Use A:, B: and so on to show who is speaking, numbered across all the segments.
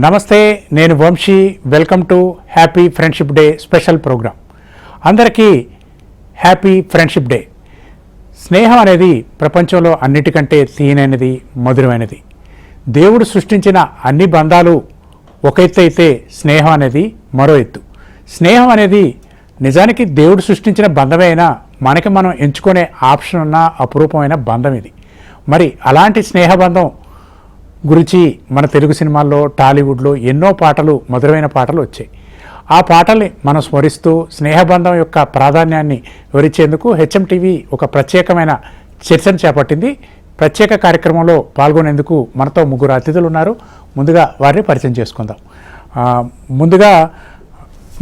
A: నమస్తే, నేను Vamshi. Welcome to happy friendship day special program. అందరికీ హ్యాపీ ఫ్రెండ్షిప్ డే. స్నేహం అనేది ప్రపంచంలో అన్నిటికంటే తీయనైనది, మధురమైనది. దేవుడు సృష్టించిన అన్ని బంధాలు ఒక ఎత్తు అయితే స్నేహం అనేది మరో ఎత్తు. స్నేహం అనేది నిజానికి దేవుడు సృష్టించిన బంధమే అయినా మనకి మనం ఎంచుకునే ఆప్షన్ ఉన్న అపురూపమైన బంధం ఇది. మరి అలాంటి స్నేహబంధం గురించి మన తెలుగు సినిమాల్లో, టాలీవుడ్లో ఎన్నో పాటలు, మధురమైన పాటలు వచ్చాయి. ఆ పాటల్ని మనం స్మరిస్తూ స్నేహబంధం యొక్క ప్రాధాన్యాన్ని వివరించేందుకు హెచ్ఎంటీవీ ఒక ప్రత్యేకమైన చర్చను చేపట్టింది. ప్రత్యేక కార్యక్రమంలో పాల్గొనేందుకు మనతో ముగ్గురు అతిథులు ఉన్నారు. ముందుగా వారిని పరిచయం చేసుకుందాం. ముందుగా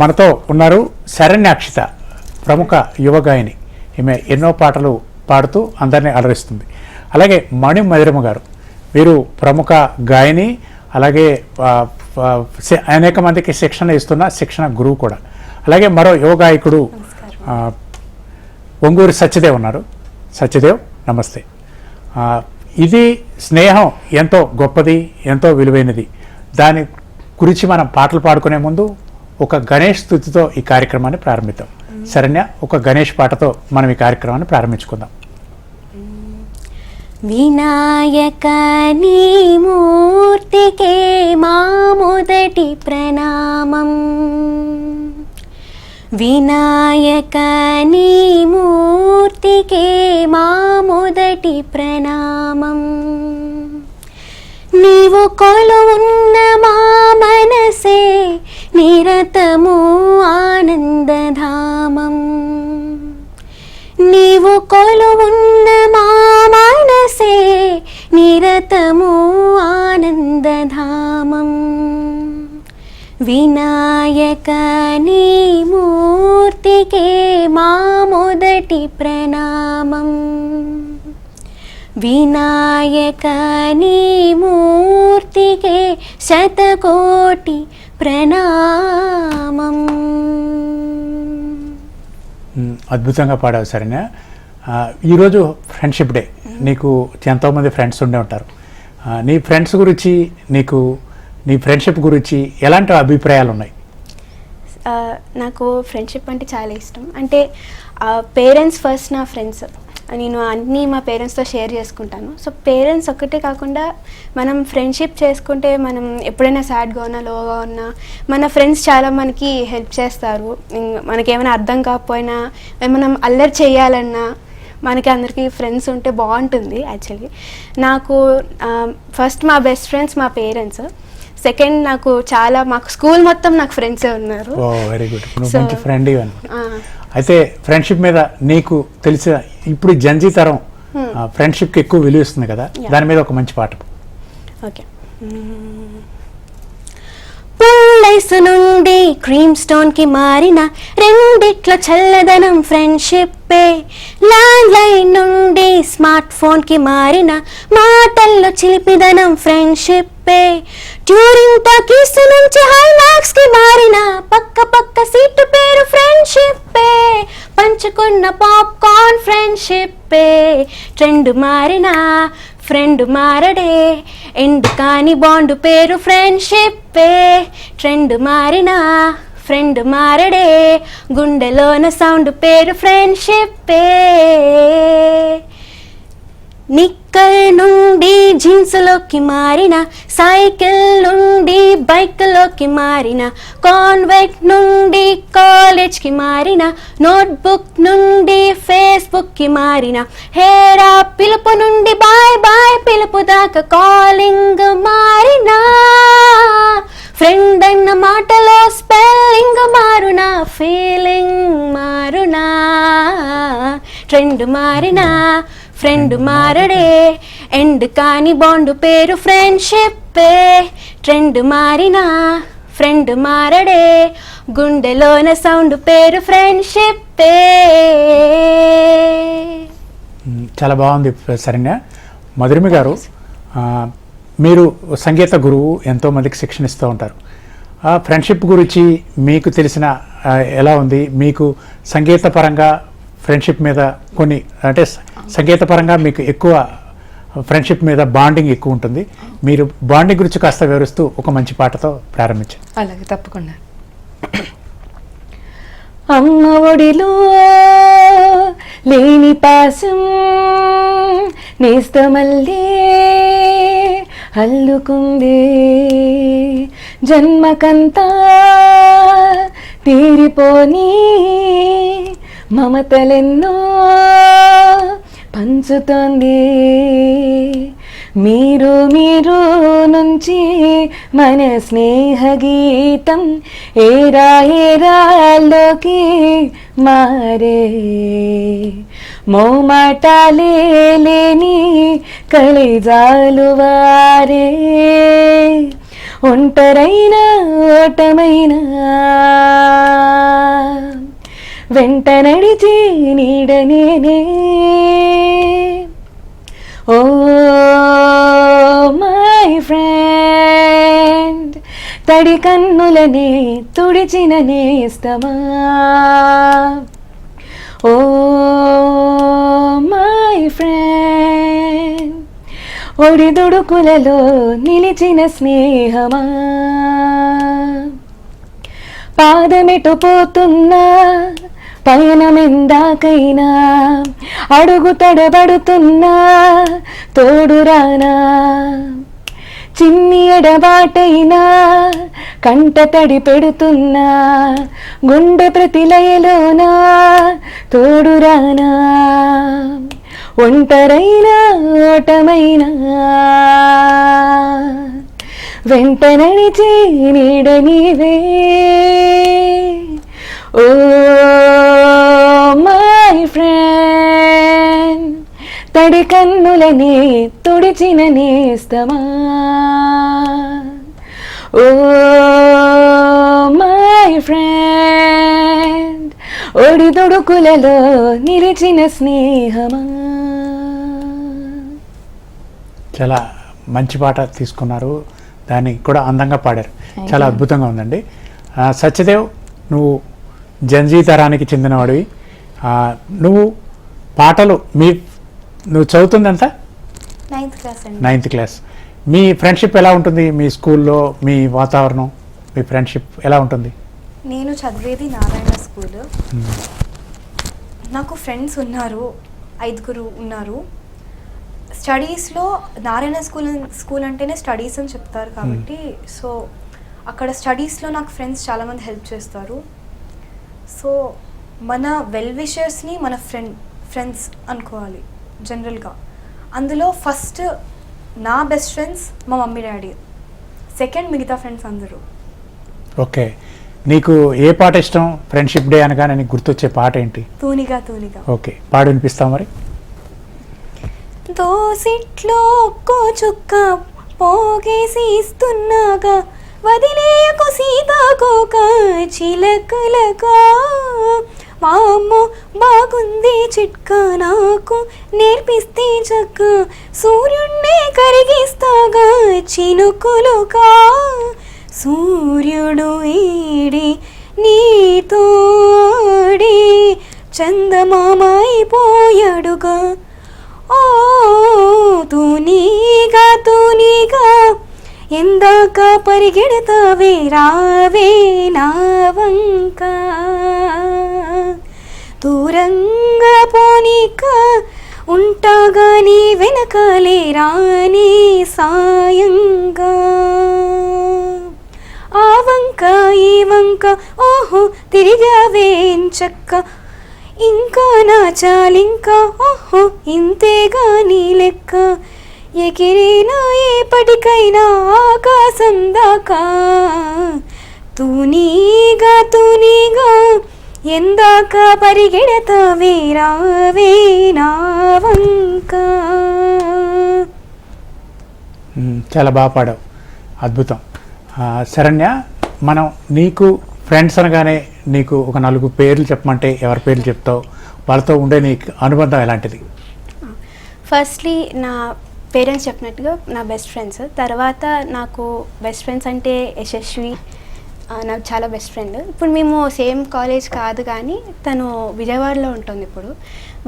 A: మనతో ఉన్నారు శరణ్యాక్షిత, ప్రముఖ యువ గాయని. ఈమె ఎన్నో పాటలు పాడుతూ అందరినీ అలరిస్తుంది. అలాగే మణి మధురమ్మ గారు, వీరు ప్రముఖ గాయని, అలాగే అనేక మందికి శిక్షణ ఇస్తున్న శిక్షణ గురువు కూడా. అలాగే మరో యువ గాయకుడు ఒంగూరి సత్యదేవ్ ఉన్నారు. సత్యదేవ్, నమస్తే. ఇది స్నేహం ఎంతో గొప్పది, ఎంతో విలువైనది. దాని గురించి మనం పాటలు పాడుకునే ముందు ఒక గణేష్ స్తుతితో ఈ కార్యక్రమాన్ని ప్రారంభిద్దాం. శరణ్య, ఒక గణేష్ పాటతో మనం ఈ కార్యక్రమాన్ని ప్రారంభించుకుందాం.
B: వినాయక నీ మూర్తికే మా మొదటి ప్రణామం. వినాయక నీ మూర్తికే మా మొదటి ప్రణామం. నీవు కొలువున్న మా మనసే నిరతము ఆనందధామం. నీవు కొలువున్న మా మనసే నిరతము ఆనందధామం. వినాయక నీ మూర్తికే మా మొదటి ప్రణామం. వినాయక నీ మూర్తికే శతకోటి ప్రణామం.
A: అద్భుతంగా పాడావు శరణ్య. ఈరోజు ఫ్రెండ్షిప్ డే. నీకు ఎంతోమంది ఫ్రెండ్స్ ఉండే ఉంటారు. నీ ఫ్రెండ్స్ గురించి, నీ ఫ్రెండ్షిప్ గురించి ఎలాంటి అభిప్రాయాలు ఉన్నాయి?
C: నాకు ఫ్రెండ్షిప్ అంటే చాలా ఇష్టం. అంటే పేరెంట్స్ ఫస్ట్ నా ఫ్రెండ్స్. నేను అన్నీ మా పేరెంట్స్తో షేర్ చేసుకుంటాను. సో పేరెంట్స్ ఒక్కటే కాకుండా మనం ఫ్రెండ్షిప్ చేసుకుంటే మనం ఎప్పుడైనా సాడ్గా ఉన్నా, లోగా ఉన్నా మన ఫ్రెండ్స్ చాలా మనకి హెల్ప్ చేస్తారు. మనకేమైనా అర్థం కాకపోయినా, మనం అల్లరి చేయాలన్నా మనకి అందరికీ ఫ్రెండ్స్ ఉంటే బాగుంటుంది. యాక్చువల్లీ నాకు ఫస్ట్ మా బెస్ట్ ఫ్రెండ్స్ మా పేరెంట్స్. సెకండ్ నాకు మాకు స్కూల్ మొత్తం నాకు ఫ్రెండ్సే ఉన్నారు.
A: Very good. మంచి ఫ్రెండ్. అయితే ఫ్రెండ్షిప్ మీద నీకు తెలిసిన ఇప్పుడు జంజీ తరం ఫ్రెండ్షిప్కి ఎక్కువ విలువ ఇస్తుంది కదా, దాని మీద ఒక మంచి పాట.
C: ఓకే.
B: పుల్లైసు నుండి క్రీమ్ స్టోన్ కి మారిన రెండిట్ల చల్లదనం ఫ్రెండ్షిప్పే. ల్యాండ్ లైన్ నుండి స్మార్ట్ ఫోన్ కి మారిన మాటల్లో చిలిపిదనం ఫ్రెండ్షిప్పే. ట్యూరింగ్ టాకీస్ నుంచి హైమాక్స్ కి మారిన పక్క పక్క సీటు పేరు ఫ్రెండ్షిప్పే. పంచుకున్న పాప్కార్న్ ఫ్రెండ్షిప్పే. ట్రెండ్ మారిన ఫ్రెండ్ మారడే, ఎండ్ కాని బాండ్ పేరు ఫ్రెండ్షిప్పే. ట్రెండ్ మారిన ఫ్రెండ్ మారడే, గుండెలోన సౌండ్ పేరు ఫ్రెండ్షిప్పే. నిక్కర్ నుండి జీన్స్లోకి మారిన, సైకిల్ నుండి బైక్లోకి మారిన, కాన్వెంట్ నుండి కాలేజ్కి మారిన, నోట్బుక్ నుండి ఫేస్బుక్కి మారిన, హేరా పిలుపు నుండి బాయ్ బాయ్ పిలుపు దాకా కాలింగ్ మారిన, ఫ్రెండ్ అన్న మాటలో స్పెల్లింగ్ మారునా, ఫీలింగ్ మారునా. ట్రెండ్ మారిన ఫ్రెండ్ మారడే, ఎండ్ కాని బాండ్ పేరు ఫ్రెండ్షిప్పే. ట్రెండ్ మారిన ఫ్రెండ్ మారడే, గుండెలోన సౌండ్ పేరు ఫ్రెండ్షిప్పే.
A: చాలా బాగుంది శరణ్య. మధురిమ గారు, మీరు సంగీత గురువు, ఎంతోమందికి శిక్షణ ఇస్తూ ఉంటారు. ఫ్రెండ్షిప్ గురించి మీకు తెలిసిన ఎలా ఉంది? మీకు సంగీతపరంగా ఫ్రెండ్షిప్ మీద కొన్ని, అంటే సంగీతపరంగా మీకు ఎక్కువ ఫ్రెండ్షిప్ మీద బాండింగ్ ఎక్కువ ఉంటుంది. మీరు బాండింగ్ గురించి కాస్త వివరిస్తూ ఒక మంచి పాటతో ప్రారంభించండి.
D: అలాగే, తప్పకుండా. అమ్మ ఒడిలో లేని పాసం నేస్తమల్లే అల్లుకుంది, జన్మకంతా తీరిపోని మమతలెన్నో పంచుతోంది. మీరు మీరు నుంచి మన స్నేహ గీతం ఏరా ఏరాల్లోకి మారే, మోమాటాలే లేని కలిజాలు వారే, ఒంటరైన ఓటమైన వెంట నడిచి నీడనేనే. ఓ మై ఫ్రెండ్, తడి కన్నులనే తుడిచిన నేస్తమా. ఓ మై ఫ్రెండ్, ఒడిదుడుకులలో నిలిచిన స్నేహమా. పాదమెటు పోతున్నా పయనమెందాకైనా, అడుగు తడబడుతున్నా తోడురానా. చిన్ని ఎడబాటైనా కంట తడి పెడుతున్నా, గుండె ప్రతిలయలోనా తోడురానా. ఒంటరైన ఓటమైన వెంట నడిచే నీడ నీవే. ఓ మై ఫ్రెండ్, తడి కన్నులనే తుడిచిన నేస్తమా. ఓ మై ఫ్రెండ్, ఒడిదుడుకులలో నిలిచిన స్నేహమా.
A: చాలా మంచి పాట తీసుకున్నారు, దాన్ని కూడా అందంగా పాడారు, చాలా అద్భుతంగా ఉందండి. సత్యదేవ్, నువ్వు జంజీ తరానికి చెందినవాడివి. నువ్వు పాటలు నువ్వు చదువుతుందంత
C: 9th క్లాస్ అండి.
A: 9th class. మీ ఫ్రెండ్షిప్ ఎలా ఉంటుంది? మీ స్కూల్లో మీ వాతావరణం, మీ ఫ్రెండ్షిప్ ఎలా ఉంటుంది?
E: నేను చదివేది నారాయణ స్కూల్. నాకు ఫ్రెండ్స్ ఉన్నారు, 5 ఉన్నారు. స్టడీస్లో నారాయణ స్కూల్ అంటేనే స్టడీస్ అని చెప్తారు కాబట్టి, సో అక్కడ స్టడీస్లో నాకు ఫ్రెండ్స్ చాలామంది హెల్ప్ చేస్తారు. సో మన వెల్ విషర్స్ని మన ఫ్రెండ్స్ అనుకోవాలి జనరల్గా. అందులో ఫస్ట్ నా బెస్ట్ ఫ్రెండ్స్ మా మమ్మీ డాడీ, సెకండ్ మిగతా ఫ్రెండ్స్ అందరూ.
A: ఓకే, నీకు ఏ పాట ఇష్టం? ఫ్రెండ్షిప్ డే అనగానే నీకు గుర్తొచ్చే పాట ఏంటి?
E: తూనిగా తూనిగా.
A: ఓకే, పాడు వినిపిస్తావు మరి.
E: దోసిట్లో ఒక్కో చుక్క పోగేసి ఇస్తున్నాగా, వదిలేయకు సీతాకోక చిలకలగా. వామ్మో బాగుంది చిట్కా, నాకు నేర్పిస్తే చక్క, సూర్యున్నే కరిగిస్తాగా చినుకులుగా. సూర్యుడు ఈడి నీతోడి చందమామైపోయాడుగా. ఓ తూనీగా తూనీగా ఎందాక పరిగెడతావే, రావే నా వంక. దూరంగా పోనీక ఉంటాగా నీ వెనకాలే రాని సాయంగా. ఆ వంక ఈ వంక ఓహో తిరిగావే ఎంచక్క, ఇంకా నా చాలింకా ఓహో ఇంతేగా నీ లెక్క. ఎగిరినా ఏపటికైనా ఆకాశం దాకా, తూనీగా తూనీగా ఎందాక పరిగెడతావే, రావే నా వంక.
A: చాలా బాగా పాడావు, అద్భుతం. శరణ్య, మనం నీకు ఫ్రెండ్స్ అనగానే నీకు ఒక 4 పేర్లు చెప్పమంటే ఎవరి పేర్లు చెప్తావు? వాళ్ళతో ఉండే నీకు అనుబంధం ఎలాంటిది?
C: ఫస్ట్లీ నా పేరెంట్స్ చెప్పినట్టుగా నా బెస్ట్ ఫ్రెండ్స్. తర్వాత నాకు బెస్ట్ ఫ్రెండ్స్ అంటే యశస్వి, నాకు చాలా బెస్ట్ ఫ్రెండ్. ఇప్పుడు మేము సేమ్ కాలేజ్ కాదు కానీ తను విజయవాడలో ఉంటుంది ఇప్పుడు.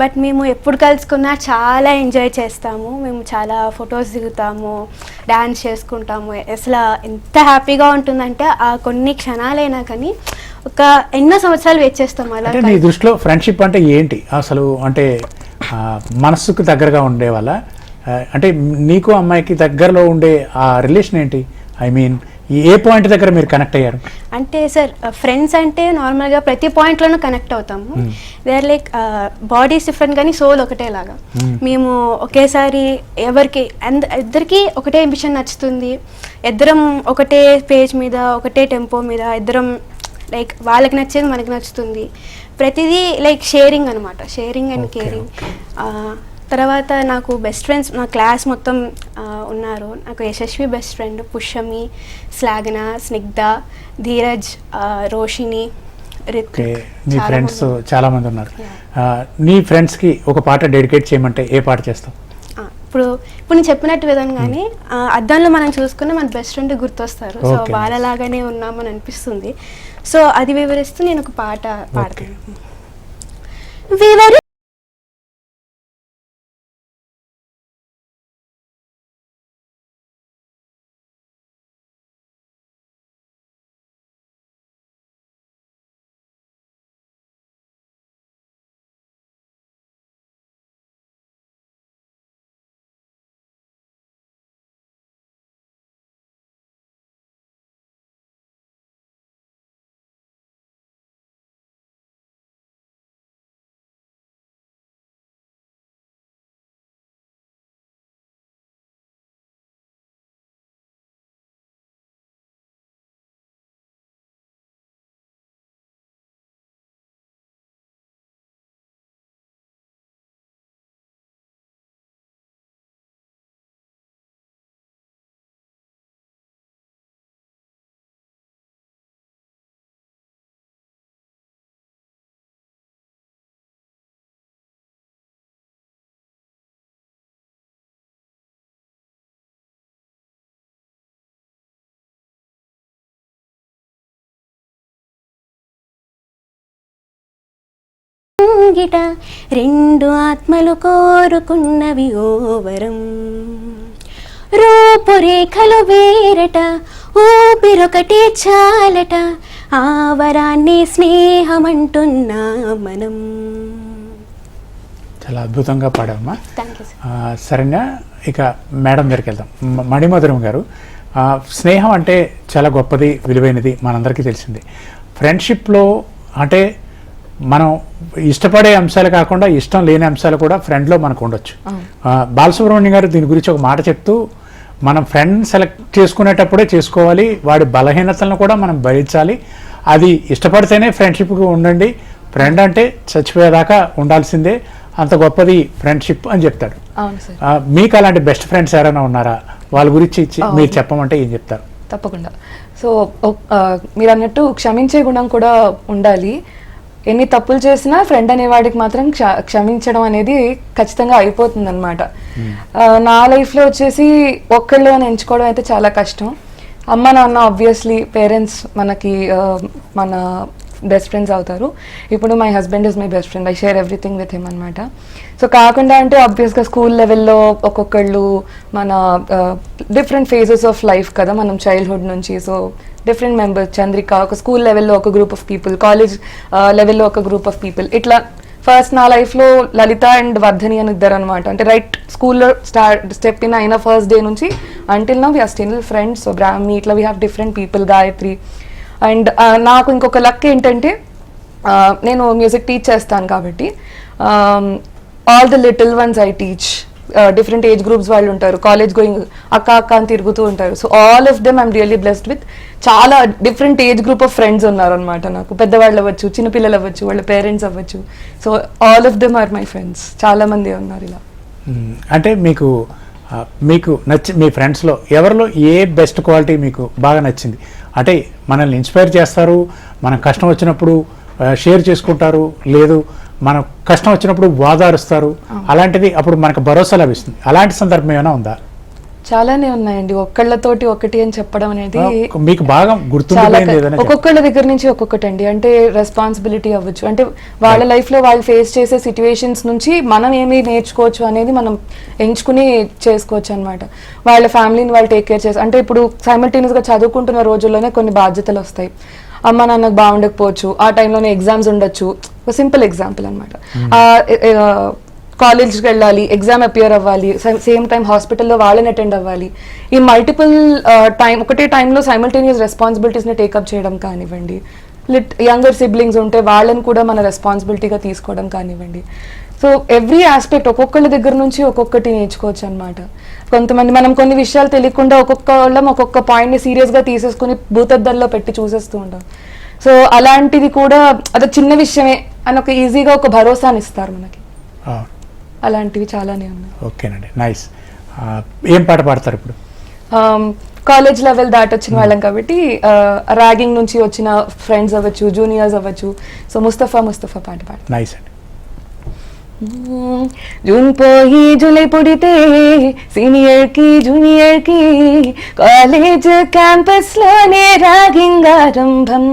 C: బట్ మేము ఎప్పుడు కలుసుకున్నా చాలా ఎంజాయ్ చేస్తాము, మేము చాలా ఫొటోస్ దిగుతాము, డ్యాన్స్ చేసుకుంటాము. అసలు ఎంత హ్యాపీగా ఉంటుందంటే ఆ కొన్ని క్షణాలైనా కానీ ఒక ఎన్నో సంవత్సరాలు వెయిట్ చేస్తాము అలా.
A: అంటే నీ దృష్టిలో ఫ్రెండ్షిప్ అంటే ఏంటి అసలు? అంటే మనస్సుకు దగ్గరగా ఉండే వాళ్ళ, అంటే నీకు అమ్మాయికి దగ్గరలో ఉండే ఆ రిలేషన్ ఏంటి? ఐ మీన్ ఏ పాయింట్ దగ్గర మీరు కనెక్ట్ అయ్యారు?
C: అంటే సార్ ఫ్రెండ్స్ అంటే నార్మల్గా ప్రతి పాయింట్లోనూ కనెక్ట్ అవుతాము. They are like bodies different కానీ సోల్ ఒకటేలాగా. మేము ఒకేసారి ఇద్దరికి ఒకటే మిషన్ నచ్చుతుంది, ఇద్దరం ఒకటే పేజ్ మీద ఒకటే టెంపో మీద ఇద్దరం లైక్ వాళ్ళకి నచ్చేది మనకి నచ్చుతుంది. ప్రతిదీ లైక్ షేరింగ్ అనమాట, షేరింగ్ అండ్ కేరింగ్. తర్వాత నాకు బెస్ట్ ఫ్రెండ్స్ నా క్లాస్ మొత్తం ఉన్నారు. నాకు యశస్వి బెస్ట్ ఫ్రెండ్, పుష్యమి, శ్లాఘన, స్నిగ్ధ, ధీరజ్, రోషిని, రిత్విక్.
A: నీ ఫ్రెండ్స్ చాలా మంది ఉన్నారు. నీ ఫ్రెండ్స్కి ఒక పాట డెడికేట్ చేయమంటే ఏ పాట చేస్తావు?
C: ఇప్పుడు నేను చెప్పినట్టు విధంగానే అద్దంలో మనం చూసుకున్న మన బెస్ట్ ఫ్రెండ్ గుర్తొస్తారు. సో వాళ్ళలాగానే ఉన్నామని అనిపిస్తుంది. సో అది వివరిస్తూ నేను ఒక పాట పాడతాను. గిట రెండు ఆత్మలు కోరుకున్నవి ఓవరం, రూపురేఖలు వేరట ఊపిరొకటే చాలట, ఆవరాన్ని స్నేహమంటున్నా మనం.
A: చాలా అద్భుతంగా పాడామా.
C: Thank you sir.
A: సరేనా, ఇక మేడం దగ్గరికి వెళ్దాం. మణిమధురం గారు, స్నేహం అంటే చాలా గొప్పది, విలువైనది, మనందరికీ తెలిసింది. ఫ్రెండ్షిప్లో అంటే మనం ఇష్టపడే అంశాలు కాకుండా ఇష్టం లేని అంశాలు కూడా ఫ్రెండ్లో మనకు ఉండొచ్చు. బాలసుబ్రహ్మణ్యం గారు దీని గురించి ఒక మాట చెప్తూ, మనం ఫ్రెండ్ సెలెక్ట్ చేసుకునేటప్పుడే చేసుకోవాలి, వాడి బలహీనతలను కూడా మనం భరించాలి, అది ఇష్టపడితేనే ఫ్రెండ్షిప్కి ఉండండి, ఫ్రెండ్ అంటే చచ్చిపోయేదాకా ఉండాల్సిందే, అంత గొప్పది ఫ్రెండ్షిప్ అని చెప్తాడు. మీకు అలాంటి బెస్ట్ ఫ్రెండ్స్ ఎవరైనా ఉన్నారా? వాళ్ళ గురించి మీరు చెప్పమంటే ఏం చెప్తారు?
D: తప్పకుండా. సో మీరు అన్నట్టు క్షమించే గుణం కూడా ఉండాలి. ఎన్ని తప్పులు చేసినా ఫ్రెండ్ అనేవాడికి మాత్రం క్షమించడం అనేది ఖచ్చితంగా అయిపోతుంది అనమాట. నా లైఫ్లో వచ్చేసి ఒక్కళ్ళు అని ఎంచుకోవడం అయితే చాలా కష్టం. అమ్మ నాన్న ఆబ్వియస్లీ పేరెంట్స్ మనకి మన బెస్ట్ ఫ్రెండ్స్ అవుతారు. ఇప్పుడు my husband is my best friend, I share everything with him అనమాట. సో కాకుండా అంటే ఆబ్వియస్గా స్కూల్ లెవెల్లో ఒక్కొక్కళ్ళు మన డిఫరెంట్ ఫేజెస్ ఆఫ్ లైఫ్ కదా, మనం చైల్డ్హుడ్ నుంచి. సో డిఫరెంట్ మెంబర్స్, చంద్రిక ఒక స్కూల్ లెవెల్లో ఒక గ్రూప్ ఆఫ్ పీపుల్, కాలేజ్ లెవెల్లో ఒక గ్రూప్ ఆఫ్ పీపుల్, ఇట్లా. ఫస్ట్ నా లైఫ్లో లలిత అండ్ వర్ధని అని ఇద్దరు అనమాట. అంటే రైట్ స్కూల్లో స్టెప్ ఇన్ అయిన ఫస్ట్ డే నుంచి until now we are still friends. So Brahmi ఇట్లా we have different people, Gayatri. And నాకు ఇంకొక లక్ ఏంటంటే నేను మ్యూజిక్ టీచ్ చేస్తాను కాబట్టి all the little ones I teach. Different age groups వాళ్ళు ఉంటారు, కాలేజ్ గోయింగ్ అక్క అక్క అని తిరుగుతూ ఉంటారు. So all of them I'm really blessed with చాలా different age group of friends ఉన్నారు అనమాట నాకు. పెద్దవాళ్ళు అవ్వచ్చు, చిన్నపిల్లలు అవ్వచ్చు, వాళ్ళ పేరెంట్స్ అవ్వచ్చు. So all of them are my friends. చాలా మంది ఉన్నారు ఇలా.
A: అంటే మీకు మీ ఫ్రెండ్స్లో ఎవరిలో ఏ బెస్ట్ క్వాలిటీ మీకు బాగా నచ్చింది? అంటే మనల్ని ఇన్స్పైర్ చేస్తారు, మనం కష్టం వచ్చినప్పుడు షేర్ చేసుకుంటారు, లేదు మనం కష్టం వచ్చినప్పుడు వాదారుస్తారు, అలాంటిది అప్పుడు మనకు భరోసా లభిస్తుంది. అలాంటి సందర్భం ఏమైనా ఉందా?
D: చాలానే ఉన్నాయండి. ఒక్కళ్ళతోటి ఒకటి అని చెప్పడం అనేది
A: మీకు బాగా
D: చాలా
A: గుర్తుండిపోయింది ఏదైనా
D: ఒక్కొక్కళ్ళ దగ్గర నుంచి ఒక్కొక్కటి అండి. అంటే రెస్పాన్సిబిలిటీ అవ్వచ్చు, అంటే వాళ్ళ లైఫ్ లో వాళ్ళు ఫేస్ చేసే సిచ్యువేషన్స్ నుంచి మనం ఏమి నేర్చుకోవచ్చు అనేది మనం ఎంచుకుని చేసుకోవచ్చు అనమాట. వాళ్ళ ఫ్యామిలీని వాళ్ళు టేక్ కేర్ చేసి, అంటే ఇప్పుడు సైమల్టేనియస్ గా చదువుకుంటున్న రోజుల్లోనే కొన్ని బాధ్యతలు వస్తాయి. అమ్మ నాన్నకు బాగుండకపోవచ్చు, ఆ టైంలోనే ఎగ్జామ్స్ ఉండొచ్చు. ఒక సింపుల్ ఎగ్జాంపుల్ అనమాట. కాలేజ్కి వెళ్ళాలి, ఎగ్జామ్ అపియర్ అవ్వాలి, సేమ్ టైం హాస్పిటల్లో వాళ్ళని అటెండ్ అవ్వాలి. ఈ మల్టిపుల్ ఒకటే టైంలో సైమల్టేనియస్ రెస్పాన్సిబిలిటీస్ని టేకప్ చేయడం కానివ్వండి, యంగర్ సిబ్లింగ్స్ ఉంటే వాళ్ళని కూడా మన రెస్పాన్సిబిలిటీగా తీసుకోవడం కానివ్వండి. సో ఎవ్రీ ఆస్పెక్ట్ ఒక్కొక్కళ్ళ దగ్గర నుంచి ఒక్కొక్కటి నేర్చుకోవచ్చు అనమాట. కొంతమంది మనం కొన్ని విషయాలు తెలియకుండా ఒక్కొక్క వాళ్ళం ఒక్కొక్క పాయింట్ని సీరియస్గా తీసేసుకుని భూతద్దల్లో పెట్టి చూసేస్తూ ఉంటాం. సో అలాంటిది కూడా అది చిన్న విషయమే అని ఒక ఈజీగా ఒక భరోసాని ఇస్తారు మనకి. అలాంటివి చాలానే ఉన్నాయి.
A: ఓకేనండి, నైస్. ఏం పాట పాడతారు ఇప్పుడు?
D: కాలేజ్ లెవెల్ దాటొచ్చిన వాళ్ళం కాబట్టి ర్యాగింగ్ నుంచి వచ్చిన ఫ్రెండ్స్ అవ్వచ్చు, జూనియర్స్ అవ్వచ్చు. సో ముస్తఫా పాట పాడతారు.
A: నైస్ అండి.
D: జూన్ పోయి జూలై పుడితే సీనియర్ కి జూనియర్ కి కాలేజ్ క్యాంపస్ లోనే ర్యాగింగ్ ఆరంభం.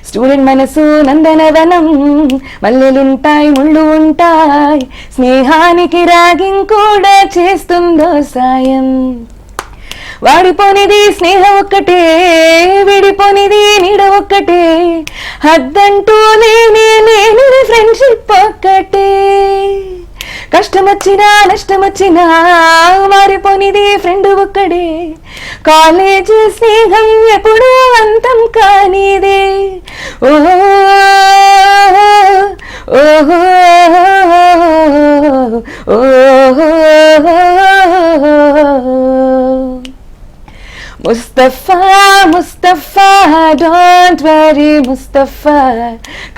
D: స్టూడెంట్ మనసు నందనవనం, మల్లెలుంటాయి ముళ్ళు ఉంటాయి, స్నేహానికి ర్యాగింగ్ కూడా చేస్తుందో సాయం. వాడిపోనిది స్నేహం ఒక్కటే, విడిపోనిది నీడ ఒక్కటే, హద్దంటూ లేని ఫ్రెండ్షిప్ ఒక్కటే. కష్టమొచ్చినా నష్టమొచ్చినా మారిపోనిది ఫ్రెండ్ ఒక్కడే, కాలేజ్ స్నేహం ఎప్పుడూ అంతం కానిదే. ఓహో ఓహో ఓహో ముస్తఫా డోంట్ వరీ ముస్తఫా,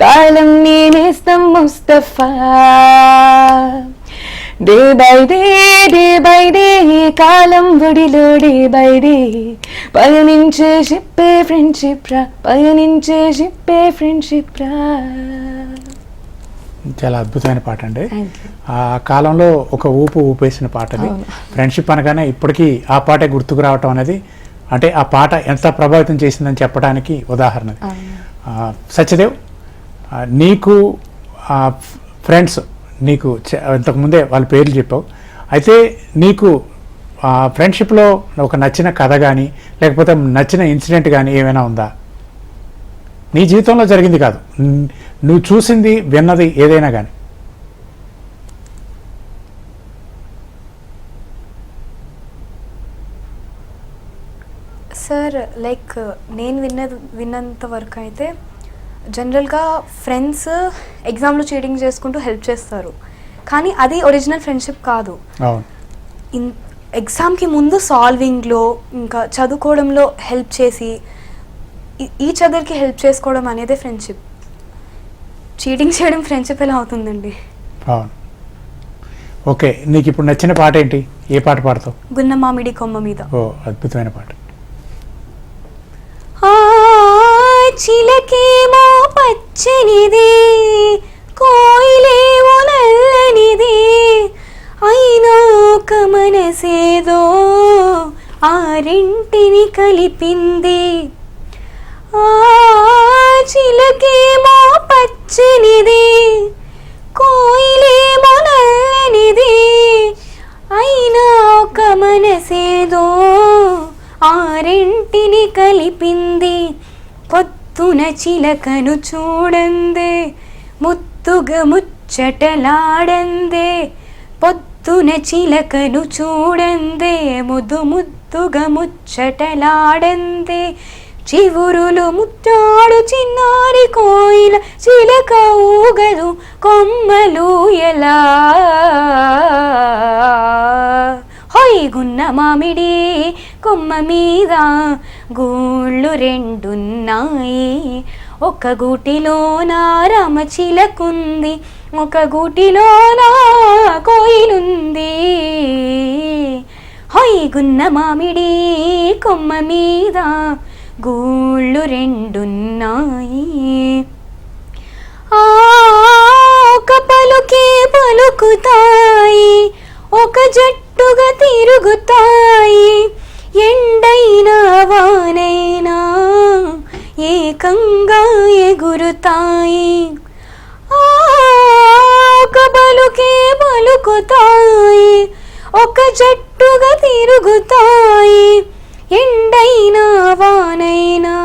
D: కాలం నీ నేస్తం ముస్తఫా. డే బై డే కాలం ఒడిలో డే బై డే, పయనించే షిప్పే ఫ్రెండ్షిప్ రా, పయనించే షిప్పే ఫ్రెండ్షిప్ రా.
A: చాలా అద్భుతమైన పాట అండి. ఆ కాలంలో ఒక ఊపేసిన పాటది. ఫ్రెండ్షిప్ అనగానే ఇప్పటికీ ఆ పాటే గుర్తుకు రావటం అనేది, అంటే ఆ పాట ఎంత ప్రభావితం చేసిందని చెప్పడానికి ఉదాహరణ. సత్యదేవ్, నీకు ఫ్రెండ్స్, నీకు ఇంతకుముందే వాళ్ళ పేర్లు చెప్పావు, అయితే నీకు ఫ్రెండ్షిప్లో ఒక నచ్చిన కథ కానీ లేకపోతే నచ్చిన ఇన్సిడెంట్ కానీ ఏమైనా ఉందా? నీ జీవితంలో జరిగింది కాదు, నువ్వు చూసింది విన్నది ఏదైనా కానీ.
E: సార్, లైక్ నేను విన్నంత వరకు అయితే జనరల్గా ఫ్రెండ్స్ ఎగ్జామ్లో చీటింగ్ చేసుకుంటూ హెల్ప్ చేస్తారు, కానీ అది ఒరిజినల్ ఫ్రెండ్షిప్ కాదు. ఎగ్జామ్కి ముందు సాల్వింగ్లో ఇంకా చదువుకోవడంలో హెల్ప్ చేసి ఈచ్ అదర్కి హెల్ప్ చేసుకోవడం అనేదే ఫ్రెండ్షిప్. చీటింగ్ చేయడం ఫ్రెండ్షిప్ ఎలా అవుతుందండి?
A: ఓకే, నీకు ఇప్పుడు నచ్చిన పాట ఏంటి? ఏ పాట పాడతావు?
E: గున్న మామిడి కొమ్మ మీద.
A: ఓ, అద్భుతమైన పాట.
B: చిలకేమో పచ్చనిది, కోయిలేమో నల్లనిది, అయినా ఒక మనసేదో ఆ రెంటిని కలిపింది. చిలకేమో పచ్చనిది, కోయిలేమో నల్లనిది, అయినా ఒక మనసేదో ఆ రెంటిని కలిపింది. పొద్దున చిలకను చూడందే, ముద్దుగా ముచ్చటలాడందే, పొద్దున చిలకను చూడందే, ముద్దుగా ముచ్చటలాడందే, చివురులు ముట్టాడు చిన్నారి కోయిల, చిలక ఊగదు కొమ్మలు ఎలా. హొయ్గున్న మామిడి కొమ్మ మీద గూళ్ళు రెండున్నాయి, ఒక గూటిలోన రామచిలకుంది, ఒక గూటిలోన కోయిలుంది. హొయ్గున్న మామిడి కొమ్మ మీద గూళ్ళు రెండున్నాయి, ఒక పలుకే పలుకుతాయి, ఒక జట్టు జట్టుగా తిరుగుతాయి, ఎండైనా వానైనా ఏకంగా ఎగురుతాయి, ఒక బలుకే బలుకుతాయి, ఒక జట్టుగా తిరుగుతాయి, ఎండైనా వానైనా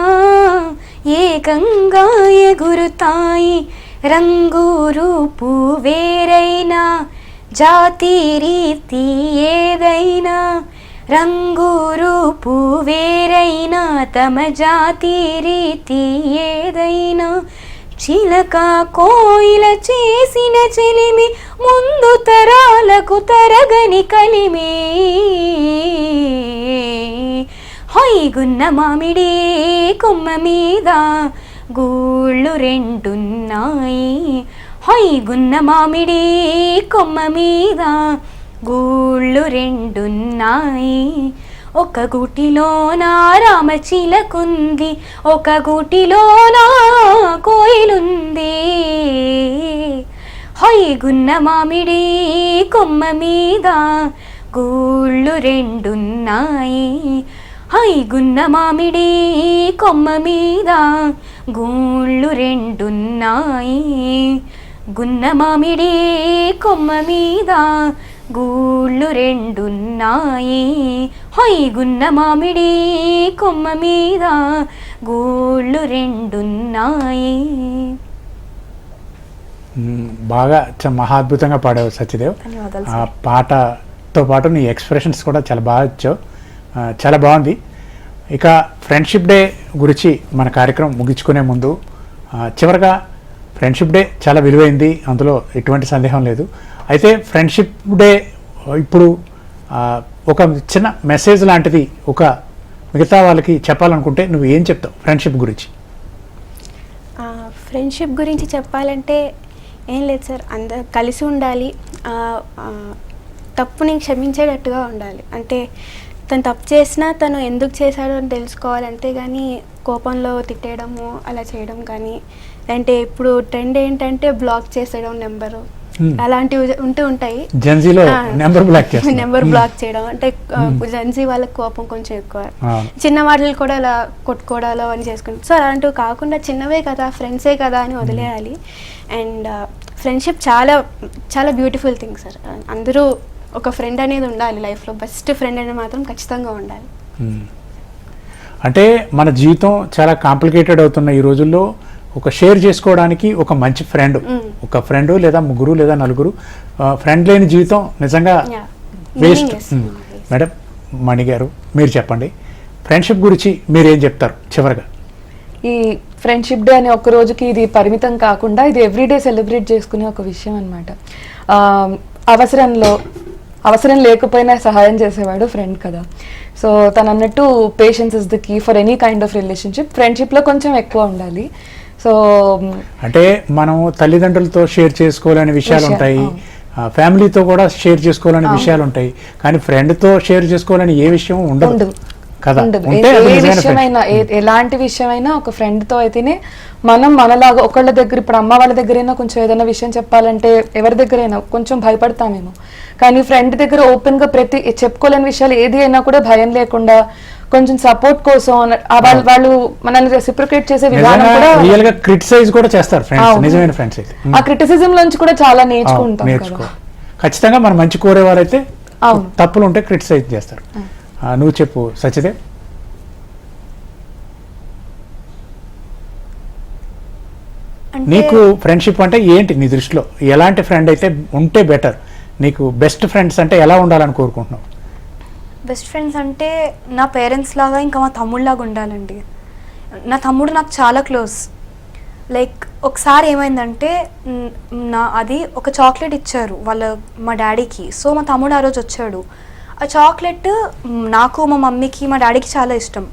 B: ఏకంగా ఎగురుతాయి. రంగు రూపు వేరైనా జాతి రీతి ఏదైనా, రంగు రూపు వేరైనా తమ జాతి రీతి ఏదైనా, చిలక కోయిల చేసిన చెలిమి ముందు తరాలకు తరగని కలిమి. హొయ్గున్న మామిడి కొమ్మ మీద గూళ్ళు రెండున్నాయి, హొయ్గున్న మామిడి కొమ్మ మీద గూళ్ళు రెండున్నాయి, ఒక గూటిలోన రామచిలకుంది, ఒక గూటిలోన కోయిలుంది. హొయ్గున్న మామిడి కొమ్మ మీద గూళ్ళు రెండున్నాయి, హొయ్గున్న మామిడి కొమ్మ మీద గూళ్ళు రెండున్నాయి, గున్న మామిడి కొమ్మ మీద గూళ్ళు రెండున్నాయి, హొయ్గున్న మామిడి కొమ్మ మీద గూళ్ళు రెండున్నాయి.
A: బాగా మహాద్భుతంగా పాడావు సత్యదేవ్.
E: ధన్యవాదాలు
A: ఆ పాటతో పాటు నీ ఎక్స్ప్రెషన్స్ కూడా చాలా బాగా ఇచ్చావు, చాలా బాగుంది. ఇక ఫ్రెండ్షిప్ డే గురించి మన కార్యక్రమం ముగించుకునే ముందు చివరిగా ఫ్రెండ్షిప్ డే చాలా విలువైంది, అందులో ఎటువంటి సందేహం లేదు. అయితే ఫ్రెండ్షిప్ డే ఇప్పుడు ఒక చిన్న మెసేజ్ లాంటిది ఒక మిగతా వాళ్ళకి చెప్పాలనుకుంటే నువ్వు ఏం చెప్తావు ఫ్రెండ్షిప్ గురించి?
C: ఫ్రెండ్షిప్ గురించి చెప్పాలంటే ఏం లేదు సార్, అందరు కలిసి ఉండాలి, తప్పుని క్షమించేటట్టుగా ఉండాలి. అంటే తను తప్పు చేసినా తను ఎందుకు చేశాడో అని తెలుసుకోవాలి, అంతేగాని కోపంలో తిట్టేయడము అలా చేయడం కానీ, అంటే ఇప్పుడు ట్రెండ్ ఏంటంటే బ్లాక్ చేసేయడం నెంబరు, అలాంటివి ఉంటాయి.
A: జెన్జీలో నెంబర్ బ్లాక్
C: నెంబర్ బ్లాక్ చేయడం అంటే జెన్జీ వాళ్ళకి కోపం కొంచెం ఎక్కువ, చిన్న వాటిని కూడా అలా కొట్టుకోవడాలు అని చేసుకుంటారు. సో అలాంటివి కాకుండా చిన్నవే కదా ఫ్రెండ్సే కదా అని వదిలేయాలి. అండ్ ఫ్రెండ్షిప్ చాలా చాలా బ్యూటిఫుల్ థింగ్ సార్. అందరూ ఒక ఫ్రెండ్ అనేది ఉండాలి లైఫ్లో, బెస్ట్ ఫ్రెండ్ అనేది మాత్రం ఖచ్చితంగా ఉండాలి.
A: అంటే మన జీవితం చాలా కాంప్లికేటెడ్ అవుతున్న ఈ రోజుల్లో ఒక షేర్ చేసుకోవడానికి ఒక మంచి ఫ్రెండ్, ఒక ఫ్రెండ్ లేదా ముగ్గురు లేదా నలుగురు, ఫ్రెండ్ లేని జీవితం నిజంగా వేస్ట్. మేడం మణి గారు మీరు చెప్పండి, ఫ్రెండ్షిప్ గురించి మీరేం చెప్తారు చివరిగా?
D: ఈ ఫ్రెండ్షిప్ డే అనే ఒక రోజుకి ఇది పరిమితం కాకుండా ఇది ఎవ్రీడే సెలబ్రేట్ చేసుకునే ఒక విషయం అనమాట. అవసరం లేకపోయినా సహాయం చేసేవాడు ఫ్రెండ్ కదా. సో తను అన్నట్టు patience is the key for any kind of relationship. ఫ్రెండ్షిప్లో కొంచెం ఎక్కువ ఉండాలి. సో
A: అంటే మనం తల్లిదండ్రులతో షేర్ చేసుకోవాలనే విషయాలు ఉంటాయి, ఫ్యామిలీతో కూడా షేర్ చేసుకోవాలనే విషయాలు ఉంటాయి, కానీ ఫ్రెండ్తో షేర్ చేసుకోవాలని ఏ విషయం ఉండదు కదా.
D: ఎలాంటి విషయమైనా ఒక ఫ్రెండ్తో అయితేనే మనం మనలాగా ఒకళ్ళ దగ్గర, ఇప్పుడు అమ్మ వాళ్ళ దగ్గరైనా కొంచెం ఏదైనా విషయం చెప్పాలంటే ఎవరి దగ్గరైనా కొంచెం భయపడతామేమో, కానీ ఫ్రెండ్ దగ్గర ఓపెన్ గా ప్రతి చెప్పుకోలేని విషయాలు ఏది అయినా కూడా భయం లేకుండా కొంచెం సపోర్ట్ కోసం వాళ్ళు మనల్ని రెసిప్రికేట్ చేసే విధానం కూడా
A: రియల్ గా క్రిటిసైజ్ కూడా చేస్తారు ఫ్రెండ్స్, నిజమైన ఫ్రెండ్స్ అయితే.
D: ఆ క్రిటిసిజం నుంచి కూడా చాలా నేర్చుకుంటాం.
A: ఖచ్చితంగా మనం మంచి కోరేవారైతే తప్పులు ఉంటే క్రిటిసైజ్ చేస్తారు. నువ్వు చెప్పు సత్యదేవ్. నీకు ఫ్రెండ్షిప్ అంటే ఏంటి నీ దృష్టిలో? ఎలాంటి ఫ్రెండ్ అయితే ఉంటే బెటర్? నీకు బెస్ట్ ఫ్రెండ్స్ అంటే ఎలా ఉండాలని కోరుకుంటున్నావు?
E: బెస్ట్ ఫ్రెండ్స్ అంటే నా పేరెంట్స్ లాగా ఇంకా మా తమ్ముళ్ళలాగా ఉండాలండి. నా తమ్ముడు నాకు చాలా క్లోజ్. లైక్ ఒకసారి ఏమైందంటే అది ఒక చాక్లెట్ ఇచ్చారు మా డాడీకి. సో మా తమ్ముడు ఆ రోజు వచ్చాడు. ఆ చాక్లెట్ నాకు మా మమ్మీకి మా డాడీకి చాలా ఇష్టం.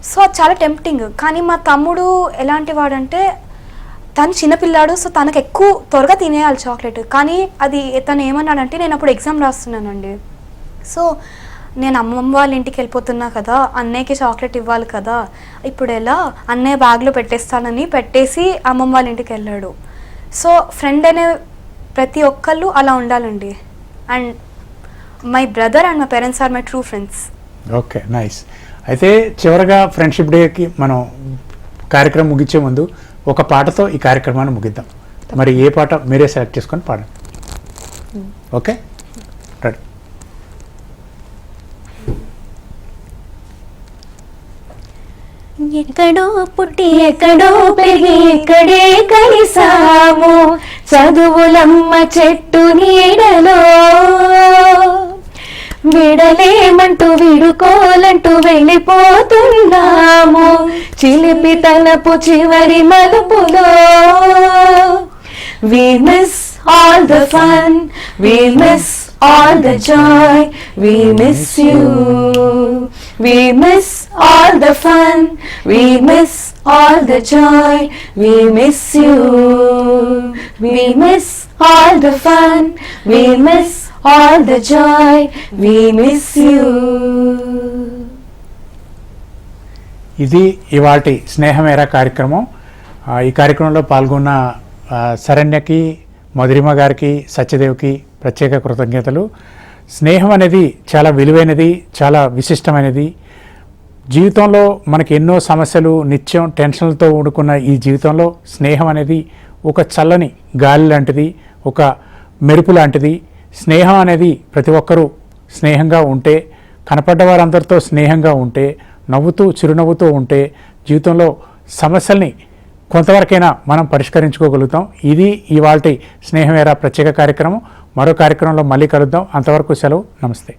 E: సో అది చాలా టెంప్టింగ్. కానీ మా తమ్ముడు ఎలాంటి వాడంటే తను చిన్నపిల్లాడు, సో తనకు ఎక్కువ త్వరగా తినేయాలి చాక్లెట్. కానీ అది తను ఏమన్నాడంటే, నేను అప్పుడు ఎగ్జామ్ రాస్తున్నానండి, సో నేను అమ్మమ్మ వాళ్ళ ఇంటికి వెళ్ళిపోతున్నా కదా, అన్నయ్యకి చాక్లెట్ ఇవ్వాలి కదా, ఇప్పుడు ఎలా, అన్నయ్య బ్యాగ్లో పెట్టేస్తానని పెట్టేసి అమ్మమ్మ వాళ్ళ ఇంటికి వెళ్ళాడు. సో ఫ్రెండ్ అనే ప్రతి ఒక్కళ్ళు అలా ఉండాలండి. And my brother and my parents are my true friends.
A: Okay, nice. అయితే చివరగా ఫ్రెండ్షిప్ డేకి మనం కార్యక్రమం ముగించే ముందు ఒక పాటతో ఈ కార్యక్రమాన్ని ముగిద్దాం. మరి ఏ పాట మీరే సెలెక్ట్ చేసుకొని పాడండి. Okay, ready.
B: ఎక్కడో పుట్టి ఎక్కడో పెరిగి ఇక్కడే కలిసాము చదువులమ్మ చెట్టు నీడలో, విడలేమంటూ విడుకోలంటూ వెళ్ళిపోతున్నాము చిలిపి తలపు చివరి మలుపులో. We miss all the fun, we miss all the joy, we miss you. We miss all the fun, we miss all the joy, we miss you. We miss all the fun, we miss all the joy, we miss you.
A: ఇది ఇవాల్టి స్నేహమేరా కార్యక్రమం. ఈ కార్యక్రమంలో పాల్గొన్న శరణ్యకి, మధురిమ గారికి, సత్యదేవ్కి ప్రత్యేక కృతజ్ఞతలు. స్నేహం అనేది చాలా విలువైనది, చాలా విశిష్టమైనది. జీవితంలో మనకి ఎన్నో సమస్యలు, నిత్యం టెన్షన్లతో కూడుకున్న ఈ జీవితంలో స్నేహం అనేది ఒక చల్లని గాలి లాంటిది, ఒక మెరుపు లాంటిది. స్నేహం అనేది ప్రతి ఒక్కరూ స్నేహంగా ఉంటే, కనపడ్డ వారందరితో స్నేహంగా ఉంటే, నవ్వుతూ చిరునవ్వుతూ ఉంటే జీవితంలో సమస్యల్ని కొంతవరకైనా మనం పరిష్కరించుకోగలుగుతాం. ఇది ఇవాల్టి స్నేహమేరా ప్రత్యేక కార్యక్రమం. మరో కార్యక్రమంలో మళ్ళీ కలుద్దాం. అంతవరకు సెలవు. నమస్తే.